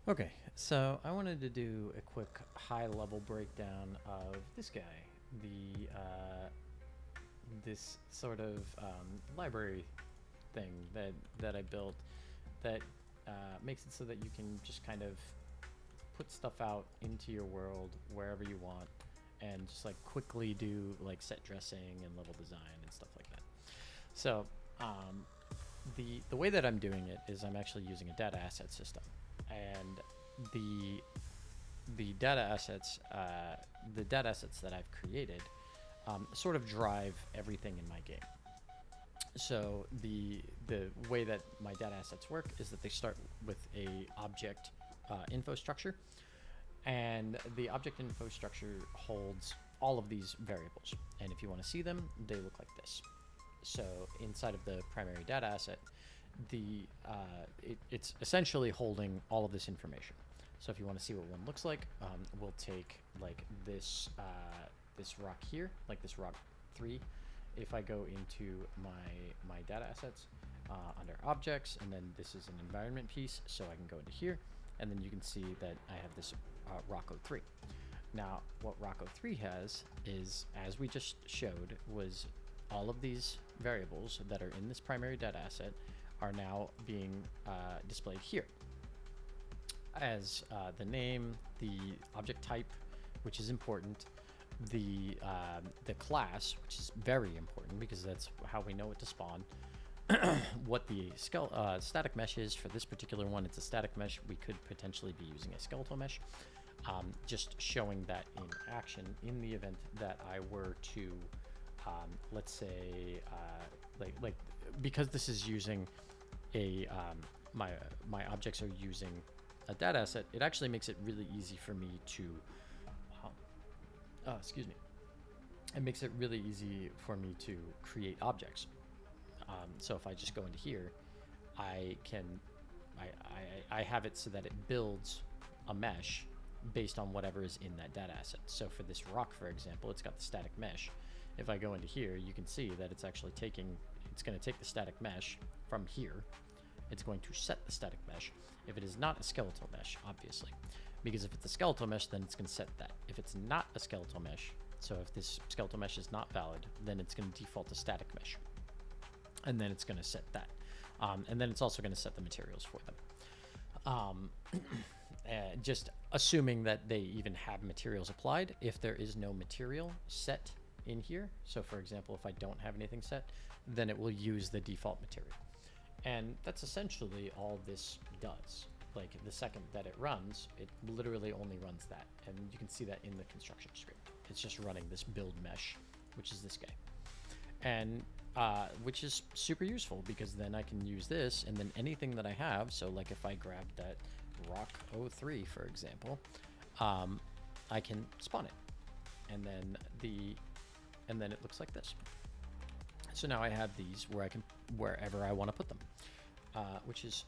Okay, so I wanted to do a quick high-level breakdown of this guy, the this sort of library thing that I built that makes it so that you can just kind of put stuff out into your world wherever you want, and just like quickly do like set dressing and level design and stuff like that. So um, the way that I'm doing it is I'm actually using a data asset system, and the the data assets that I've created sort of drive everything in my game. So the way that my data assets work is that they start with a object info structure, and the object info structure holds all of these variables. And if you want to see them, they look like this. So inside of the primary data asset, it's essentially holding all of this information. So if you want to see what one looks like, we'll take like this rock here, like this rock 3. If I go into my data assets under objects, and then this is an environment piece, so I can go into here, and then you can see that I have this Rocco 3. Now, what Rocco 3 has is, as we just showed, was all of these variables that are in this primary data asset are now being displayed here as the name, the object type, which is important, the class, which is very important because that's how we know what to spawn, what the static mesh is for this particular one. It's a static mesh. We could potentially be using a skeletal mesh. Just showing that in action in the event that I were to, let's say, like because this is using a my objects are using a data asset, it actually makes it really easy for me to, excuse me, it makes it really easy for me to create objects. So if I just go into here, I can, I have it so that it builds a mesh based on whatever is in that data asset. So for this rock, for example, it's got the static mesh. If I go into here, you can see that it's actually it's going to take the static mesh from here. It's going to set the static mesh. If it is not a skeletal mesh, obviously, because if it's a skeletal mesh, then it's going to set that. If it's not a skeletal mesh, so if this skeletal mesh is not valid, then it's going to default to static mesh, and then it's going to set that. And then it's also going to set the materials for them. Just assuming that they even have materials applied. If there is no material set in here, so for example, if I don't have anything set, then it will use the default material. And that's essentially all this does. Like the second that it runs, it literally only runs that. And you can see that in the construction script. It's just running this build mesh, which is this guy. And which is super useful because then I can use this, and then anything that I have, so like if I grab that rock 03, for example, I can spawn it. And then it looks like this. So now I have these where I can, wherever I want to put them, which is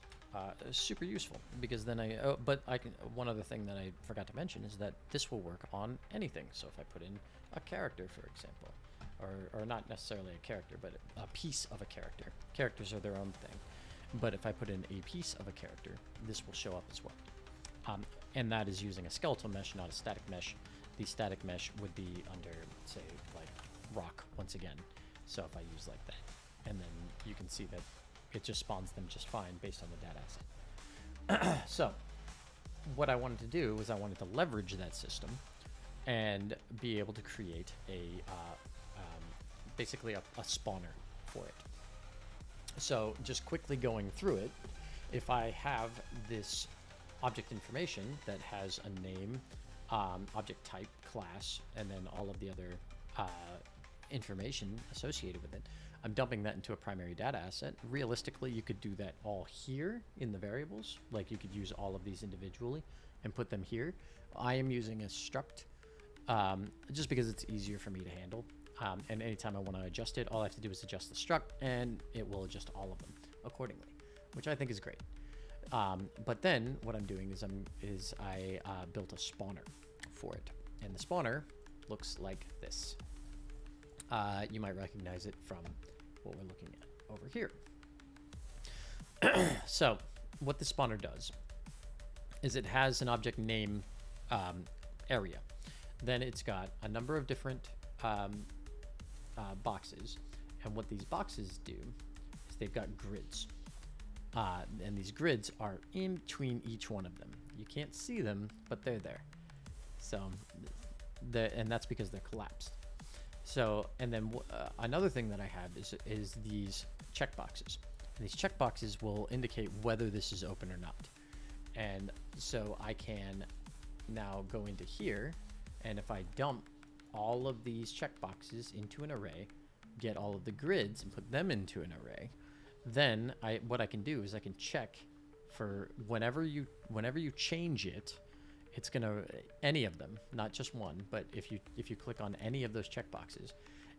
super useful because then but I can, one other thing that I forgot to mention is that this will work on anything. So if I put in a character, for example, or not necessarily a character, but a piece of a character. Characters are their own thing. But if I put in a piece of a character, this will show up as well. And that is using a skeletal mesh, not a static mesh. The static mesh would be under, say, like rock once again. So if I use like that, and then you can see that it just spawns them just fine based on the data asset. So what I wanted to do was I wanted to leverage that system and be able to create basically a spawner for it. So just quickly going through it, if I have this object information that has a name, object type, class, and then all of the other information associated with it, I'm dumping that into a primary data asset. Realistically, you could do that all here in the variables. Like you could use all of these individually and put them here. I am using a struct just because it's easier for me to handle. And anytime I want to adjust it, all I have to do is adjust the struct, and it will adjust all of them accordingly, which I think is great. But then what I'm doing is I built a spawner for it, and the spawner looks like this. You might recognize it from what we're looking at over here. So what the spawner does is it has an object name area. Then it's got a number of different boxes, and what these boxes do is they've got grids, and these grids are in between each one of them. You can't see them, but they're there. So, and that's because they're collapsed. So, and then another thing that I have is these checkboxes. And these checkboxes will indicate whether this is open or not. And so I can now go into here, and if I dump all of these checkboxes into an array, get all of the grids and put them into an array, then what I can do is I can check for whenever you change it, it's gonna, any of them, not just one, but if you click on any of those checkboxes,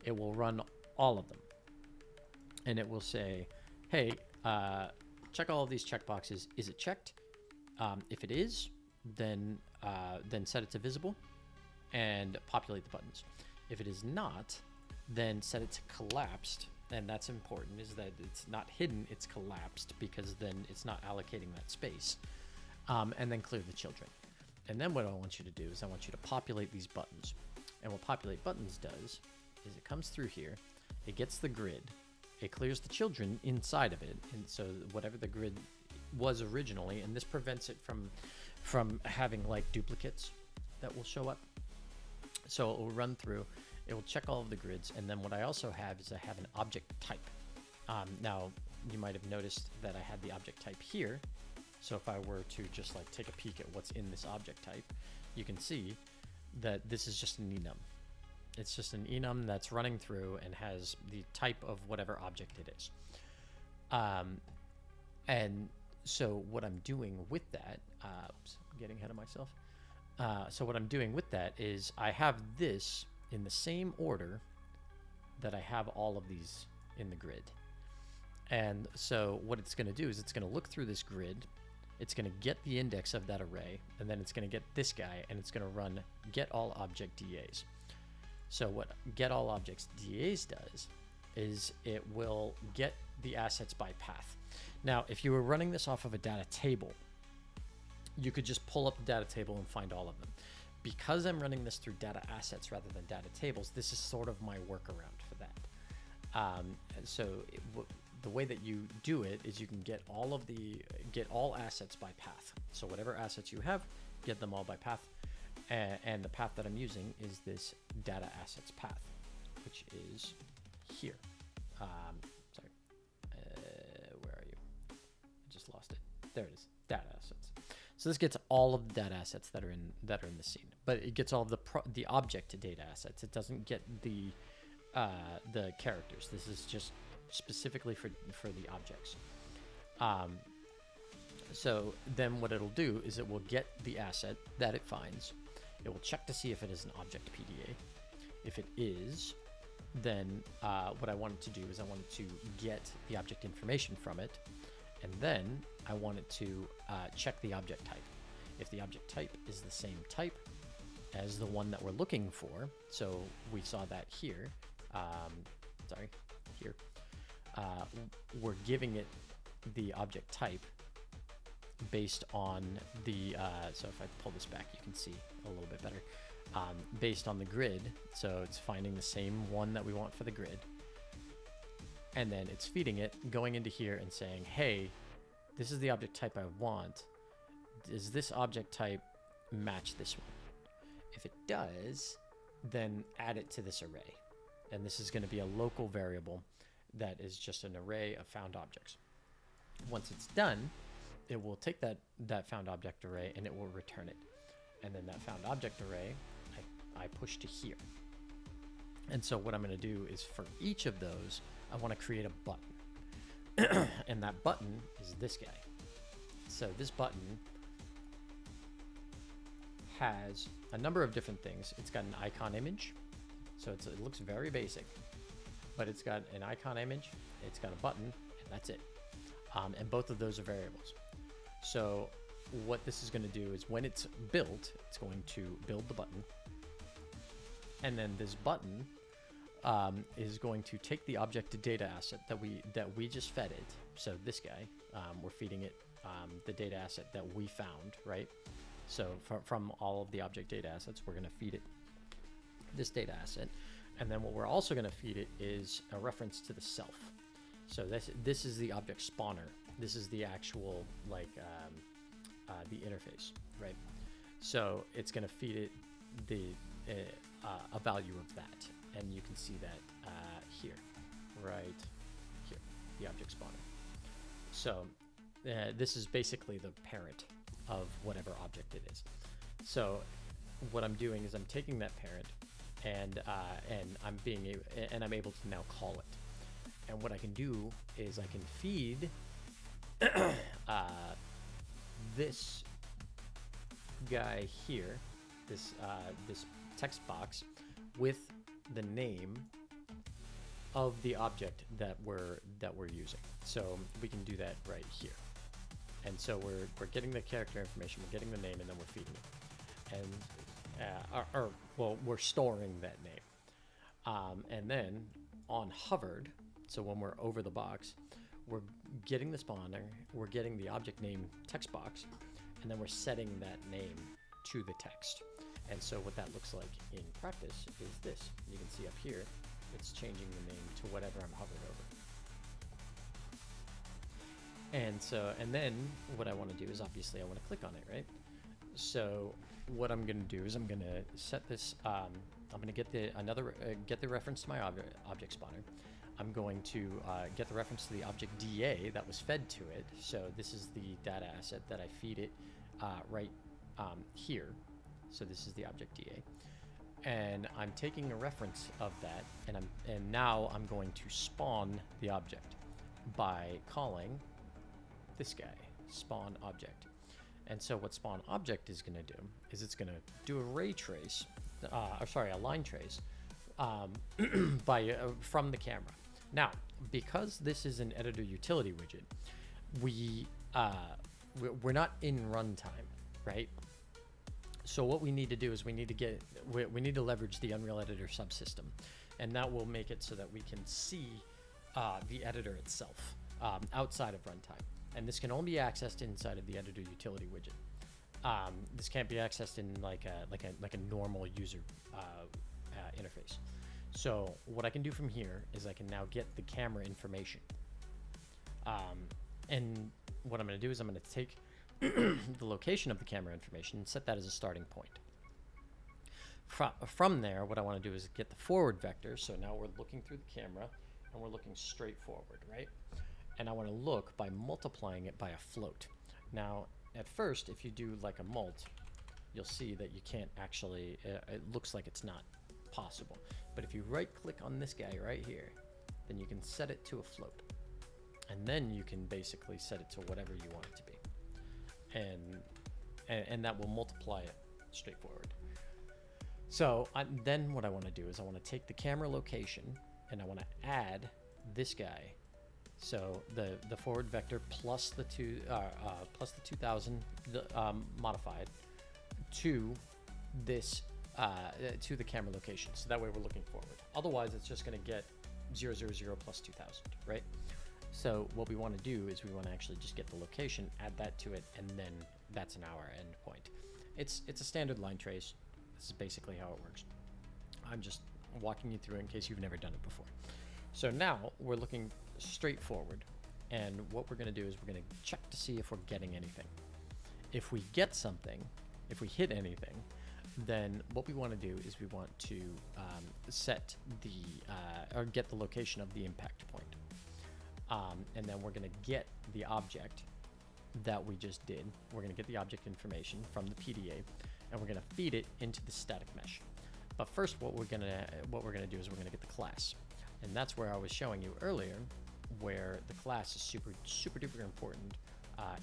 it will run all of them, and it will say, hey, check all of these checkboxes. Is it checked? If it is, then set it to visible and populate the buttons. If it is not, then set it to collapsed, and that's important, is that it's not hidden, it's collapsed, because then it's not allocating that space. And then clear the children. And then what I want you to do is I want you to populate these buttons. And what populate buttons does is it comes through here, it gets the grid, it clears the children inside of it, and so whatever the grid was originally, and this prevents it from having like duplicates that will show up. So it will run through, it will check all of the grids, and then what I also have is I have an object type. Now, you might have noticed that I had the object type here. So if I were to just like take a peek at what's in this object type, you can see that this is just an enum. It's just an enum that's running through and has the type of whatever object it is. And so what I'm doing with that, oops, I'm getting ahead of myself. So what I'm doing with that is I have this in the same order that I have all of these in the grid. And so what it's going to do is it's going to look through this grid, it's going to get the index of that array, and then it's going to get this guy, and it's going to run get all object DAs. So what get all objects DAs does is it will get the assets by path. Now, if you were running this off of a data table, you could just pull up the data table and find all of them. Because I'm running this through data assets rather than data tables, this is sort of my workaround for that. So the way that you do it is you can get all assets by path. So whatever assets you have, get them all by path. And the path that I'm using is this data assets path, which is here. Sorry, where are you? I just lost it. There it is, data assets. So this gets all of the data assets that are in the scene, but it gets all of the object data assets. It doesn't get the characters. This is just specifically for the objects. So then what it'll do is it will get the asset that it finds. It will check to see if it is an object PDA. If it is, then what I want it to do is I want it to get the object information from it, and then I want it to check the object type. If the object type is the same type as the one that we're looking for, so we saw that here, here, we're giving it the object type based on the, so if I pull this back, you can see a little bit better, based on the grid. So it's finding the same one that we want for the grid. And then it's feeding it, going into here and saying, hey, this is the object type I want. Does this object type match this one? If it does, then add it to this array. And this is going to be a local variable that is just an array of found objects. Once it's done, it will take that found object array and it will return it. And then that found object array, I push to here. And so what I'm going to do is for each of those, I want to create a button. And that button is this guy. So this button has a number of different things. It's got an icon image. So it looks very basic, but it's got an icon image, it's got a button, and that's it. And both of those are variables. So what this is going to do is when it's built, it's going to build the button. And then this button is going to take the object data asset that we just fed it. So this guy, we're feeding it the data asset that we found, right? So from all of the object data assets, we're going to feed it this data asset. And then what we're also going to feed it is a reference to the self. So this is the object spawner. This is the actual, like, the interface, right? So it's going to feed it a value of that. And you can see that here, right here, the object spawner. So this is basically the parent of whatever object it is. So what I'm doing is I'm taking that parent and I'm able to now call it. And what I can do is I can feed this guy here, this text box, with the name of the object that we're using. So we can do that right here. And so we're getting the character information, we're getting the name, and then we're feeding it. And well, we're storing that name. And then on hovered, so when we're over the box, we're getting the spawner, we're getting the object name text box, and then we're setting that name to the text. And so what that looks like in practice is this. You can see up here, it's changing the name to whatever I'm hovered over. And then what I want to do is, obviously I want to click on it, right? So what I'm going to do is I'm going to set this, I'm going to get the reference to my object spawner. I'm going to get the reference to the object DA that was fed to it. So this is the data asset that I feed it right here. So this is the object DA. And I'm taking a reference of that, and now I'm going to spawn the object by calling this guy, spawn object. And so what spawn object is going to do is it's going to do a ray trace, a line trace from the camera. Now, because this is an editor utility widget, we're not in runtime, right? So what we need to do is we need to leverage the Unreal Editor subsystem, and that will make it so that we can see the editor itself outside of runtime. And this can only be accessed inside of the editor utility widget. This can't be accessed in like a normal user interface. So what I can do from here is I can now get the camera information. And what I'm going to do is I'm going to take the location of the camera information and set that as a starting point. From there, what I want to do is get the forward vector. So now we're looking through the camera and we're looking straight forward, right? And I want to look by multiplying it by a float. Now, at first, if you do like a mult, you'll see that you can't actually, it looks like it's not possible. But if you right click on this guy right here, then you can set it to a float. And then you can basically set it to whatever you want it to be. And that will multiply it straight forward. So then what I want to do is I want to take the camera location and I want to add this guy. So the forward vector plus the 2000 modified to this to the camera location. So that way we're looking forward. Otherwise, it's just going to get 000 plus 2000, right? So what we want to do is we want to actually just get the location, add that to it, and then that's an our endpoint. It's a standard line trace. This is basically how it works. I'm just walking you through it in case you've never done it before. So now we're looking straight forward, and what we're going to do is we're going to check to see if we're getting anything. If we get something, if we hit anything, then what we want to do is we want to set the or get the location of the impact point. And then we're going to get the object that we just did. We're going to get the object information from the PDA, and we're going to feed it into the static mesh. But first, what we're going to do is we're going to get the class, and that's where I was showing you earlier, where the class is super duper important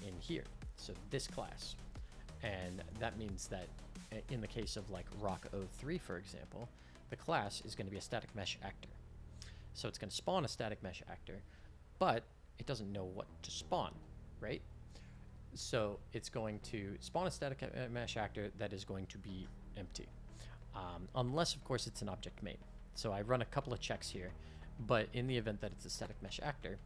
in here. So this class, and that means that in the case of like Rock 03, for example, the class is going to be a static mesh actor. So it's going to spawn a static mesh actor, but it doesn't know what to spawn, right? So it's going to spawn a static mesh actor that is going to be empty. Unless, of course, it's an object main. So I run a couple of checks here, but in the event that it's a static mesh actor,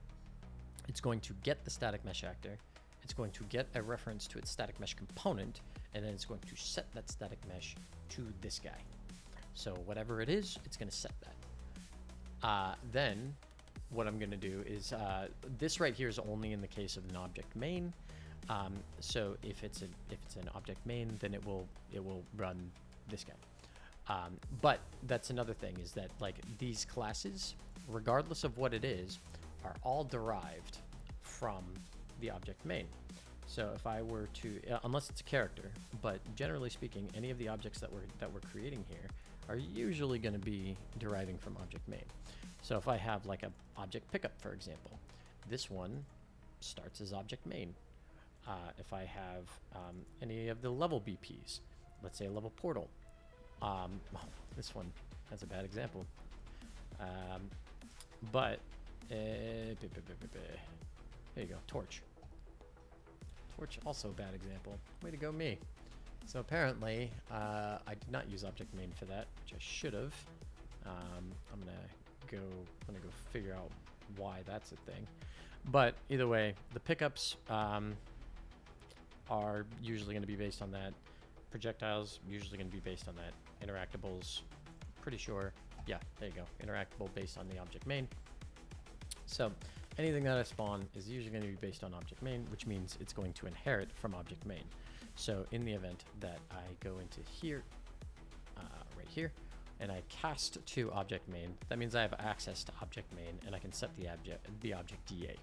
it's going to get the static mesh actor, it's going to get a reference to its static mesh component, and then it's going to set that static mesh to this guy. So whatever it is, it's going to set that. Then what I'm going to do is this right here is only in the case of an object main. So if it's an object main, then it will run this guy. But that's another thing, is that like these classes, regardless of what it is, are all derived from the object main. So if I were to, unless it's a character, but generally speaking, any of the objects that we're creating here are usually going to be deriving from object main. So if I have like a object pickup, for example, this one starts as object main. If I have any of the level BPs, let's say a level portal, this one has a bad example, but there you go, torch. Torch, also a bad example. Way to go, me. So apparently, I did not use object main for that, which I should have. I'm gonna go figure out why that's a thing. But either way, the pickups are usually going to be based on that. Projectiles usually going to be based on that. Interactables, pretty sure. Yeah, there you go. Interactable based on the object main. So anything that I spawn is usually going to be based on object main, which means it's going to inherit from object main. So in the event that I go into here, right here, and I cast to object main, that means I have access to object main, and I can set the object DA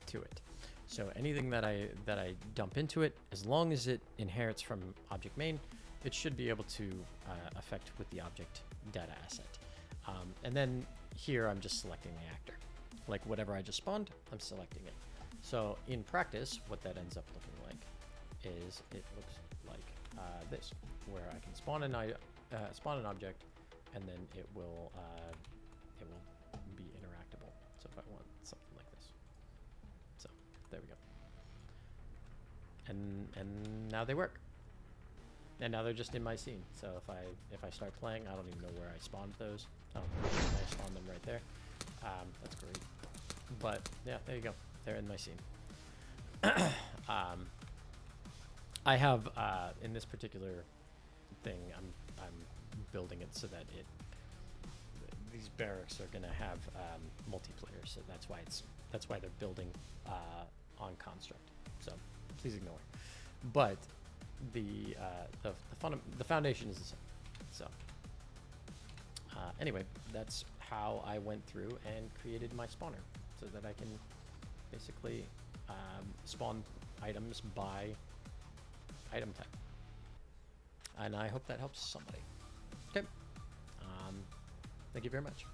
to it. So anything that I dump into it, as long as it inherits from object main, it should be able to affect with the object data asset. And then here I'm just selecting the actor. Like whatever I just spawned, I'm selecting it. So in practice, what that ends up looking like is it looks like this, where I can spawn an object, and then it will be interactable. So if I want something like this, so there we go. And now they work. And now they're just in my scene. So if I start playing, I don't even know where I spawned those. Oh, I spawned them right there. That's great. But yeah, there you go. They're in my scene. I have in this particular thing, I'm building it so that these barracks are gonna have multiplayer. So that's why they're building on Construct. So please ignore. But the foundation is the same. So anyway, that's how I went through and created my spawner, so that I can basically spawn items by item type. And I hope that helps somebody. Okay. Thank you very much.